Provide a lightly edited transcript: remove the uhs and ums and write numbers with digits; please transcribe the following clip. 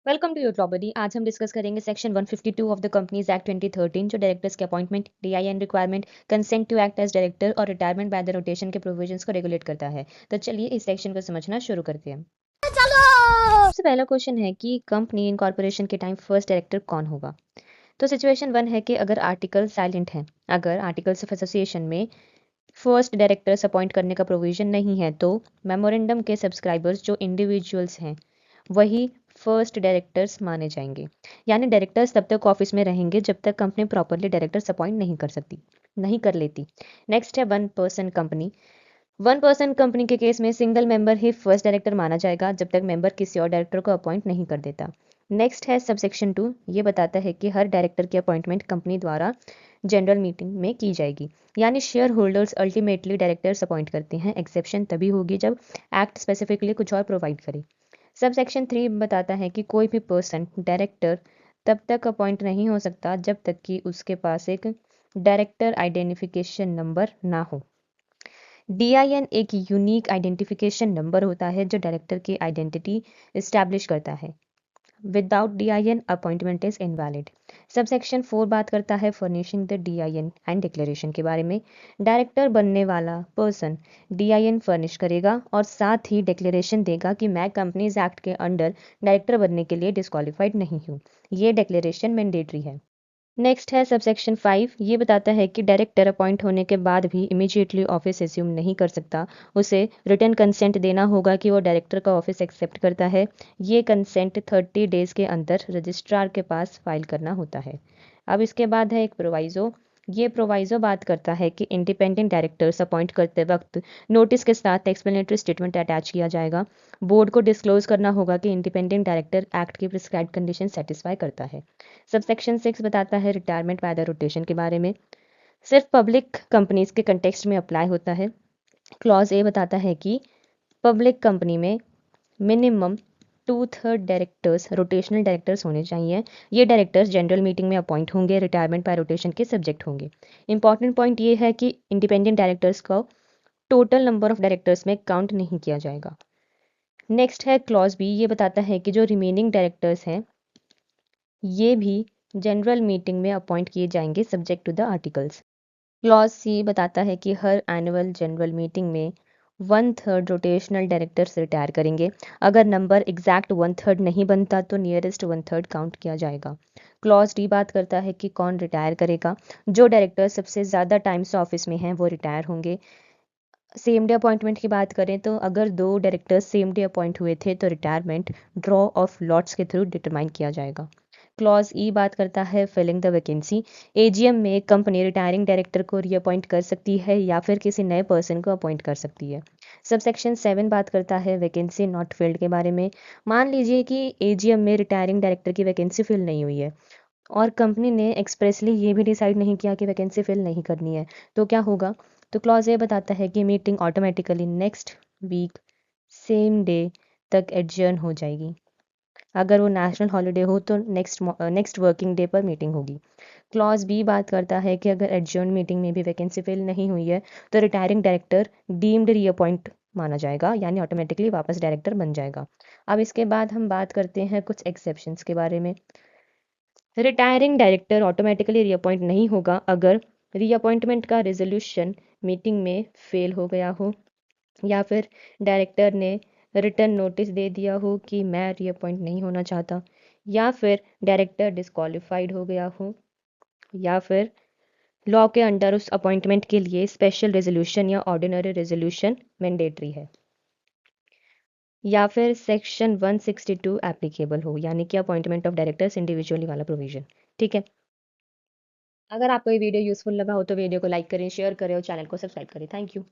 Welcome to your property. आज हम discuss करेंगे section 152 of the companies act 2013 जो डायरेक्टर्स के appointment, DIN requirement, consent to act as director और retirement by the rotation के provisions को रेगुलेट करता है। तो चलिए इस सेक्शन को समझना शुरू करते हैं। सबसे पहला क्वेश्चन है कि कंपनी इनकॉर्पोरेशन के टाइम फर्स्ट डायरेक्टर कौन होगा। तो सिचुएशन 1 है कि अगर आर्टिकल साइलेंट है, अगर आर्टिकल्स ऑफ एसोसिएशन में फर्स्ट डायरेक्टर्स अपॉइंट करने का प्रोविजन नहीं है तो मेमोरेंडम के सब्सक्राइबर्स जो इंडिविजुअल्स हैं वही फर्स्ट डायरेक्टर्स माने जाएंगे। यानी डायरेक्टर्स तब तक ऑफिस में रहेंगे जब तक कंपनी प्रॉपरली डायरेक्टर्स अपॉइंट नहीं कर लेती। नेक्स्ट है one person company. One person company के केस में सिंगल मेंबर ही फर्स्ट डायरेक्टर माना जाएगा जब तक मेंबर किसी और डायरेक्टर को अपॉइंट नहीं कर देता। नेक्स्ट है सबसेक्शन 2। ये बताता है कि हर डायरेक्टर की अपॉइंटमेंट कंपनी द्वारा जनरल मीटिंग में की जाएगी। यानी share holders ultimately directors appoint करते हैं। एक्सेप्शन तभी होगी जब एक्ट स्पेसिफिकली कुछ और प्रोवाइड करे। सब सेक्शन 3 बताता है कि कोई भी पर्सन डायरेक्टर तब तक अपॉइंट नहीं हो सकता जब तक कि उसके पास एक डायरेक्टर आइडेंटिफिकेशन नंबर ना हो। डीआईएन एक यूनिक आइडेंटिफिकेशन नंबर होता है जो डायरेक्टर की आइडेंटिटी इस्टेब्लिश करता है। Without DIN appointment is invalid. Subsection 4 बात करता है furnishing the DIN and declaration के बारे में। डायरेक्टर बनने वाला पर्सन डीआईएन फर्निश करेगा और साथ ही डिक्लेरेशन देगा कि मैं कंपनीज एक्ट के अंडर डायरेक्टर बनने के लिए डिस्क्वालिफाइड नहीं हूँ। ये डिक्लेरेशन मैंडेटरी है। नेक्स्ट है सबसेक्शन 5। ये बताता है कि डायरेक्टर अपॉइंट होने के बाद भी इमीडिएटली ऑफिस एज्यूम नहीं कर सकता। उसे रिटन कंसेंट देना होगा कि वो डायरेक्टर का ऑफिस एक्सेप्ट करता है। ये कंसेंट 30 डेज के अंदर रजिस्ट्रार के पास फाइल करना होता है। अब इसके बाद है एक प्रोवाइजो। ये प्रोवाइजो बात करता है कि इंडिपेंडेंट डायरेक्टर्स अपॉइंट करते वक्त नोटिस के साथ एक्सप्लेनेटरी स्टेटमेंट अटैच किया जाएगा। बोर्ड को डिस्क्लोज करना होगा कि इंडिपेंडेंट डायरेक्टर एक्ट की प्रिस्क्राइब्ड कंडीशन सेटिस्फाई करता है। सबसेक्शन 6 बताता है रिटायरमेंट बाय द रोटेशन के बारे में। सिर्फ पब्लिक कंपनीज के कंटेक्स्ट में अप्लाई होता है। क्लॉज ए बताता है कि पब्लिक कंपनी में मिनिमम 2/3 डायरेक्टर्स रोटेशनल डायरेक्टर्स होने चाहिए। ये डायरेक्टर्स जनरल मीटिंग में अपॉइंट होंगे, रिटायरमेंट बाय रोटेशन के सब्जेक्ट होंगे। इंपॉर्टेंट पॉइंट ये है कि इंडिपेंडेंट डायरेक्टर्स को टोटल नंबर ऑफ डायरेक्टर्स में काउंट नहीं किया जाएगा। नेक्स्ट है क्लॉज बी। ये बताता है कि जो रिमेनिंग डायरेक्टर्स हैं ये भी जनरल मीटिंग में अपॉइंट किए जाएंगे subject to the articles. Clause C बताता है कि हर एनुअल जनरल मीटिंग में 1/3 रोटेशनल डायरेक्टर्स रिटायर करेंगे। अगर नंबर एग्जैक्ट 1/3 नहीं बनता तो नियरेस्ट 1/3 काउंट किया जाएगा। क्लॉज डी बात करता है कि कौन रिटायर करेगा। जो डायरेक्टर सबसे ज़्यादा टाइम से ऑफिस में हैं वो रिटायर होंगे। सेम डे अपॉइंटमेंट की बात करें तो अगर 2 डायरेक्टर्स सेम डे अपॉइंट हुए थे तो रिटायरमेंट ड्रॉ ऑफ लॉट्स के थ्रू डिटरमाइन किया जाएगा। क्लॉज ई बात करता है फिलिंग द वैकेंसी। एजीएम में कंपनी रिटायरिंग डायरेक्टर को रीअपॉइंट कर सकती है या फिर किसी नए पर्सन को अपॉइंट कर सकती है। सबसेक्शन 7 बात करता है वैकेंसी नॉट फिल्ड के बारे में। मान लीजिए कि एजीएम में रिटायरिंग डायरेक्टर की वैकेंसी फिल नहीं हुई है और कंपनी ने एक्सप्रेसली ये भी डिसाइड नहीं किया कि वैकेंसी फिल नहीं करनी है, तो क्या होगा। तो क्लॉज ये बताता है कि meeting automatically next week same day तक एडजर्न हो जाएगी। अगर वो नेशनल हॉलिडे हो तो नेक्स्ट वर्किंग डे पर मीटिंग होगी। क्लॉज बी बात करता है कि अगर एडजर्न मीटिंग में भी वैकेंसी फिल नहीं हुई है तो रिटायरिंग डायरेक्टर डीम्ड रीअपॉइंट माना जाएगा, यानी ऑटोमेटिकली वापस डायरेक्टर बन जाएगा। अब इसके बाद हम बात करते हैं कुछ एक्सेप्शंस के बारे में। रिटायरिंग डायरेक्टर ऑटोमेटिकली रीअपॉइंट नहीं होगा अगर रीअपॉइंटमेंट का रेजोल्यूशन मीटिंग में फेल हो गया हो या फिर डायरेक्टर ने रिटर्न नोटिस दे दिया हो कि मैं रीअपॉइंट नहीं होना चाहता, या फिर डायरेक्टर डिस्क्वालिफाइड हो गया हो, या फिर लॉ के अंडर उस अपॉइंटमेंट के लिए स्पेशल रेजोल्यूशन या ऑर्डिनरी रेजोल्यूशन मैंडेटरी है, या फिर सेक्शन 162 एप्लीकेबल हो, यानी कि अपॉइंटमेंट ऑफ डायरेक्टर्स इंडिविजुअली वाला प्रोविजन। ठीक है। अगर आपको ये वीडियो यूजफुल लगा हो तो वीडियो को लाइक करें, शेयर करें और चैनल को सब्सक्राइब करें। Thank you.